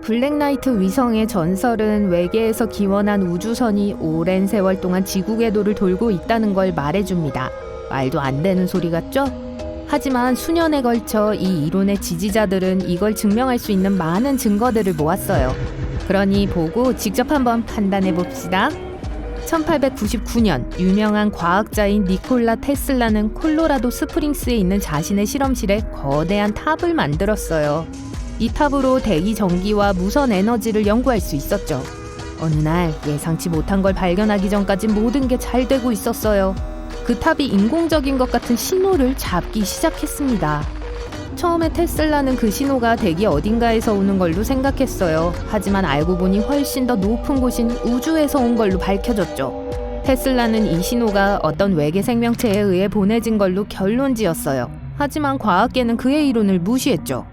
블랙나이트 위성의 전설은 외계에서 기원한 우주선이 오랜 세월 동안 지구 궤도를 돌고 있다는 걸 말해줍니다. 말도 안 되는 소리 같죠? 하지만 수년에 걸쳐 이 이론의 지지자들은 이걸 증명할 수 있는 많은 증거들을 모았어요. 그러니 보고 직접 한번 판단해 봅시다. 1899년 유명한 과학자인 니콜라 테슬라는 콜로라도 스프링스에 있는 자신의 실험실에 거대한 탑을 만들었어요. 이 탑으로 대기 전기와 무선 에너지를 연구할 수 있었죠. 어느 날 예상치 못한 걸 발견하기 전까지 모든 게 잘 되고 있었어요. 그 탑이 인공적인 것 같은 신호를 잡기 시작했습니다. 처음에 테슬라는 그 신호가 대기 어딘가에서 오는 걸로 생각했어요. 하지만 알고 보니 훨씬 더 높은 곳인 우주에서 온 걸로 밝혀졌죠. 테슬라는 이 신호가 어떤 외계 생명체에 의해 보내진 걸로 결론지었어요. 하지만 과학계는 그의 이론을 무시했죠.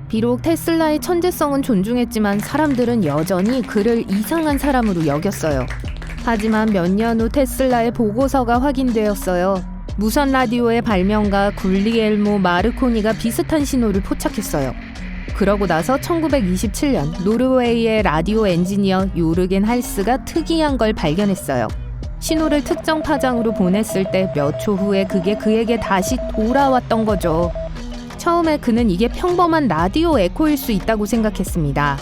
비록 테슬라의 천재성은 존중했지만 사람들은 여전히 그를 이상한 사람으로 여겼어요. 하지만 몇 년 후 테슬라의 보고서가 확인되었어요. 무선 라디오의 발명가 굴리엘모 마르코니가 비슷한 신호를 포착했어요. 그러고 나서 1927년 노르웨이의 라디오 엔지니어 요르겐 할스가 특이한 걸 발견했어요. 신호를 특정 파장으로 보냈을 때 몇 초 후에 그게 그에게 다시 돌아왔던 거죠. 처음에 그는 이게 평범한 라디오 에코일 수 있다고 생각했습니다.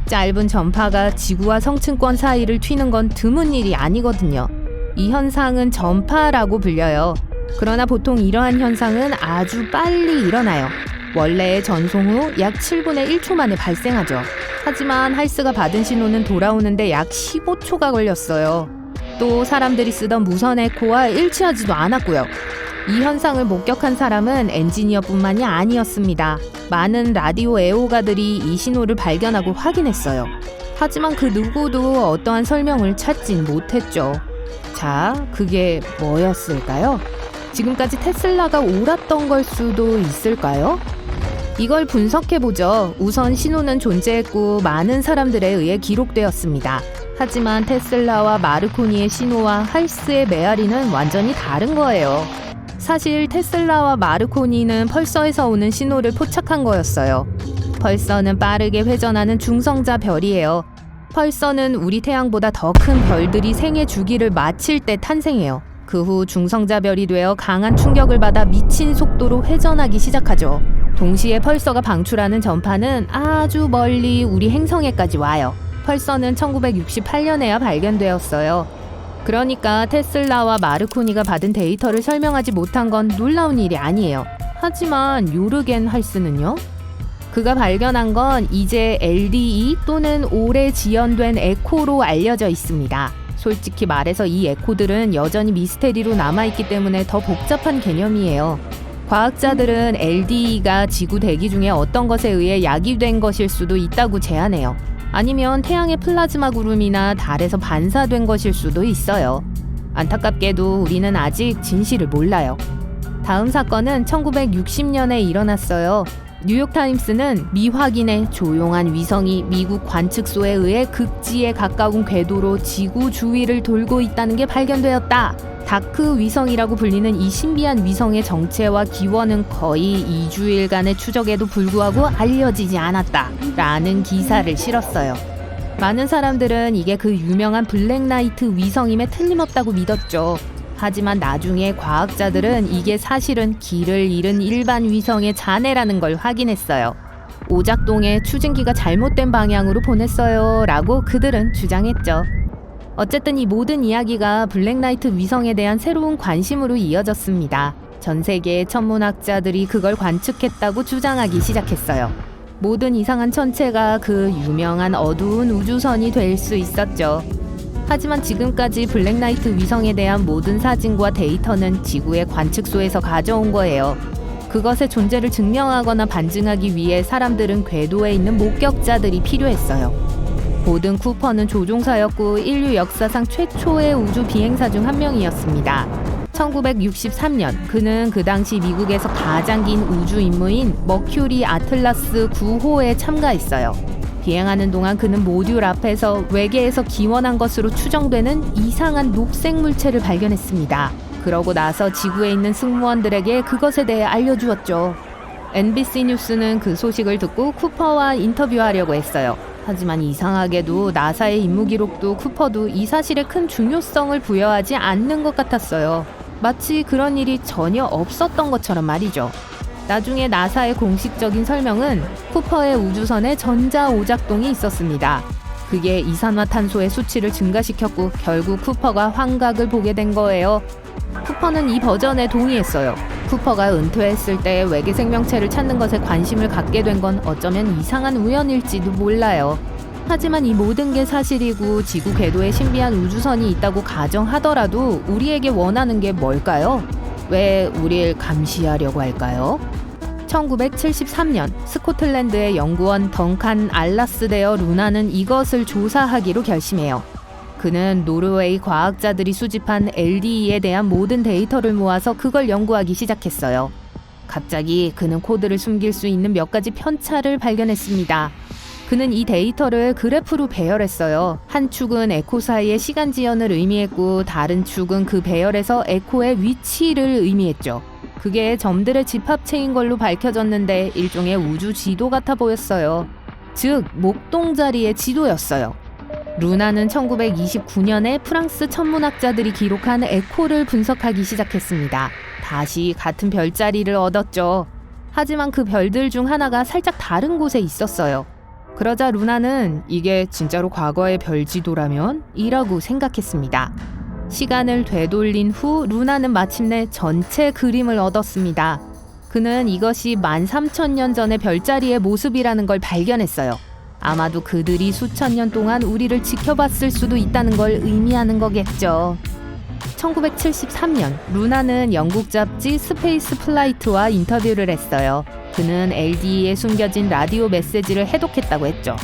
짧은 전파가 지구와 성층권 사이를 튀는 건 드문 일이 아니거든요. 이 현상은 전파라고 불려요. 그러나 보통 이러한 현상은 아주 빨리 일어나요. 원래의 전송 후 약 7분의 1초 만에 발생하죠. 하지만 할스가 받은 신호는 돌아오는데 약 15초가 걸렸어요. 또 사람들이 쓰던 무선 에코와 일치하지도 않았고요. 이 현상을 목격한 사람은 엔지니어뿐만이 아니었습니다. 많은 라디오 애호가들이 이 신호를 발견하고 확인했어요. 하지만 그 누구도 어떠한 설명을 찾진 못했죠. 자, 그게 뭐였을까요? 지금까지 테슬라가 옳았던 걸 수도 있을까요? 이걸 분석해보죠. 우선 신호는 존재했고 많은 사람들에 의해 기록되었습니다. 하지만 테슬라와 마르코니의 신호와 할스의 메아리는 완전히 다른 거예요. 사실 테슬라와 마르코니는 펄서에서 오는 신호를 포착한 거였어요. 펄서는 빠르게 회전하는 중성자 별이에요. 펄서는 우리 태양보다 더 큰 별들이 생애 주기를 마칠 때 탄생해요. 그 후 중성자 별이 되어 강한 충격을 받아 미친 속도로 회전하기 시작하죠. 동시에 펄서가 방출하는 전파는 아주 멀리 우리 행성에까지 와요. 펄서는 1968년에야 발견되었어요. 그러니까 테슬라와 마르코니가 받은 데이터를 설명하지 못한 건 놀라운 일이 아니에요. 하지만 요르겐 할스는요? 그가 발견한 건 이제 LDE 또는 오래 지연된 에코로 알려져 있습니다. 솔직히 말해서 이 에코들은 여전히 미스테리로 남아있기 때문에 더 복잡한 개념이에요. 과학자들은 LDE가 지구 대기 중에 어떤 것에 의해 야기된 것일 수도 있다고 제안해요. 아니면 태양의 플라즈마 구름이나 달에서 반사된 것일 수도 있어요. 안타깝게도 우리는 아직 진실을 몰라요. 다음 사건은 1960년에 일어났어요. 뉴욕타임스는 미확인의 조용한 위성이 미국 관측소에 의해 극지에 가까운 궤도로 지구 주위를 돌고 있다는 게 발견되었다. 다크 위성이라고 불리는 이 신비한 위성의 정체와 기원은 거의 2주일간의 추적에도 불구하고 알려지지 않았다 라는 기사를 실었어요. 많은 사람들은 이게 그 유명한 블랙나이트 위성임에 틀림없다고 믿었죠. 하지만 나중에 과학자들은 이게 사실은 길을 잃은 일반 위성의 잔해라는 걸 확인했어요. 오작동에 추진기가 잘못된 방향으로 보냈어요 라고 그들은 주장했죠. 어쨌든 이 모든 이야기가 블랙나이트 위성에 대한 새로운 관심으로 이어졌습니다. 전 세계의 천문학자들이 그걸 관측했다고 주장하기 시작했어요. 모든 이상한 천체가 그 유명한 어두운 우주선이 될 수 있었죠. 하지만 지금까지 블랙나이트 위성에 대한 모든 사진과 데이터는 지구의 관측소에서 가져온 거예요. 그것의 존재를 증명하거나 반증하기 위해 사람들은 궤도에 있는 목격자들이 필요했어요. 보든 쿠퍼는 조종사였고 인류 역사상 최초의 우주 비행사 중 한 명이었습니다. 1963년 그는 그 당시 미국에서 가장 긴 우주 임무인 머큐리 아틀라스 9호에 참가했어요. 비행하는 동안 그는 모듈 앞에서 외계에서 기원한 것으로 추정되는 이상한 녹색 물체를 발견했습니다. 그러고 나서 지구에 있는 승무원들에게 그것에 대해 알려주었죠. NBC 뉴스는 그 소식을 듣고 쿠퍼와 인터뷰하려고 했어요. 하지만 이상하게도 나사의 임무 기록도 쿠퍼도 이 사실에 큰 중요성을 부여하지 않는 것 같았어요. 마치 그런 일이 전혀 없었던 것처럼 말이죠. 나중에 나사의 공식적인 설명은 쿠퍼의 우주선에 전자 오작동이 있었습니다. 그게 이산화탄소의 수치를 증가시켰고 결국 쿠퍼가 환각을 보게 된 거예요. 쿠퍼는 이 버전에 동의했어요. 쿠퍼가 은퇴했을 때 외계 생명체를 찾는 것에 관심을 갖게 된 건 어쩌면 이상한 우연일지도 몰라요. 하지만 이 모든 게 사실이고 지구 궤도에 신비한 우주선이 있다고 가정하더라도 우리에게 원하는 게 뭘까요? 왜 우릴 감시하려고 할까요? 1973년 스코틀랜드의 연구원 덩칸 알라스데어 루나는 이것을 조사하기로 결심해요. 그는 노르웨이 과학자들이 수집한 LDE에 대한 모든 데이터를 모아서 그걸 연구하기 시작했어요. 갑자기 그는 코드를 숨길 수 있는 몇 가지 편차를 발견했습니다. 그는 이 데이터를 그래프로 배열했어요. 한 축은 에코 사이의 시간 지연을 의미했고 다른 축은 그 배열에서 에코의 위치를 의미했죠. 그게 점들의 집합체인 걸로 밝혀졌는데 일종의 우주 지도 같아 보였어요. 즉, 목동자리의 지도였어요. 루나는 1929년에 프랑스 천문학자들이 기록한 에코를 분석하기 시작했습니다. 다시 같은 별자리를 얻었죠. 하지만 그 별들 중 하나가 살짝 다른 곳에 있었어요. 그러자 루나는 이게 진짜로 과거의 별지도라면? 이라고 생각했습니다. 시간을 되돌린 후 루나는 마침내 전체 그림을 얻었습니다. 그는 이것이 13,000년 전의 별자리의 모습이라는 걸 발견했어요. 아마도 그들이 수천 년 동안 우리를 지켜봤을 수도 있다는 걸 의미하는 거겠죠. 1973년 루나는 영국 잡지 스페이스 플라이트와 인터뷰를 했어요. 그는 LDE에 숨겨진 라디오 메시지를 해독했다고 했죠.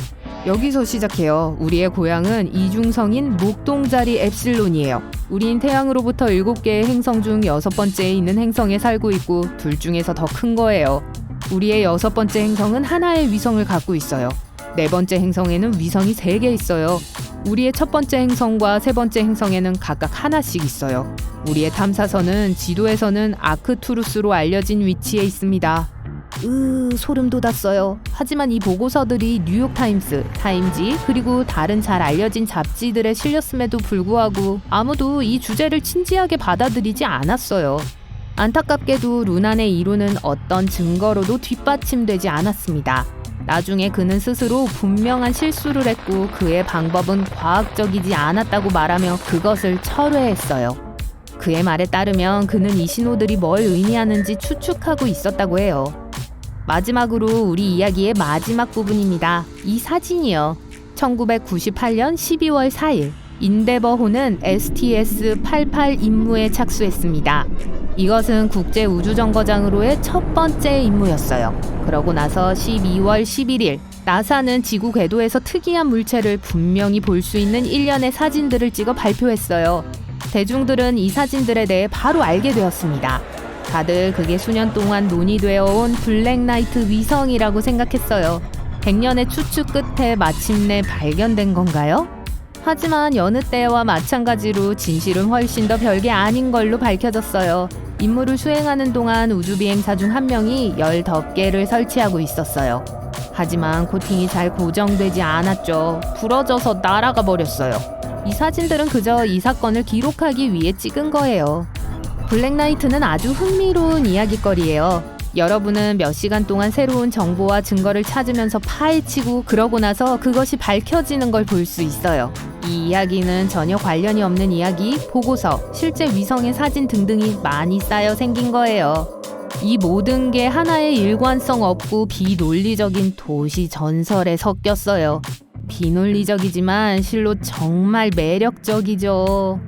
여기서 시작해요. 우리의 고향은 이중성인 목동자리 엡실론이에요. 우린 태양으로부터 7개의 행성 중 6번째에 있는 행성에 살고 있고 둘 중에서 더 큰 거예요. 우리의 6번째 행성은 하나의 위성을 갖고 있어요. 4번째 행성에는 위성이 3개 있어요. 우리의 첫 번째 행성과 세 번째 행성에는 각각 하나씩 있어요. 우리의 탐사선은 지도에서는 아크투루스로 알려진 위치에 있습니다. 소름 돋았어요. 하지만 이 보고서들이 뉴욕타임스, 타임지, 그리고 다른 잘 알려진 잡지들에 실렸음에도 불구하고 아무도 이 주제를 진지하게 받아들이지 않았어요. 안타깝게도 루난의 이론은 어떤 증거로도 뒷받침되지 않았습니다. 나중에 그는 스스로 분명한 실수를 했고 그의 방법은 과학적이지 않았다고 말하며 그것을 철회했어요. 그의 말에 따르면 그는 이 신호들이 뭘 의미하는지 추측하고 있었다고 해요. 마지막으로 우리 이야기의 마지막 부분입니다. 이 사진이요. 1998년 12월 4일 인데버호는 STS-88 임무에 착수했습니다. 이것은 국제우주정거장으로의 첫 번째 임무였어요. 그러고 나서 12월 11일 나사는 지구 궤도에서 특이한 물체를 분명히 볼 수 있는 일련의 사진들을 찍어 발표했어요. 대중들은 이 사진들에 대해 바로 알게 되었습니다. 다들 그게 수년 동안 논의되어 온 블랙나이트 위성이라고 생각했어요. 100년의 추측 끝에 마침내 발견된 건가요? 하지만 여느 때와 마찬가지로 진실은 훨씬 더 별게 아닌 걸로 밝혀졌어요. 임무를 수행하는 동안 우주비행사 중 한 명이 열 덮개를 설치하고 있었어요. 하지만 코팅이 잘 고정되지 않았죠. 부러져서 날아가 버렸어요. 이 사진들은 그저 이 사건을 기록하기 위해 찍은 거예요. 블랙나이트는 아주 흥미로운 이야깃거리예요. 여러분은 몇 시간 동안 새로운 정보와 증거를 찾으면서 파헤치고 그러고 나서 그것이 밝혀지는 걸 볼 수 있어요. 이 이야기는 전혀 관련이 없는 이야기, 보고서, 실제 위성의 사진 등등이 많이 쌓여 생긴 거예요. 이 모든 게 하나의 일관성 없고 비논리적인 도시 전설에 섞였어요. 비논리적이지만 실로 정말 매력적이죠.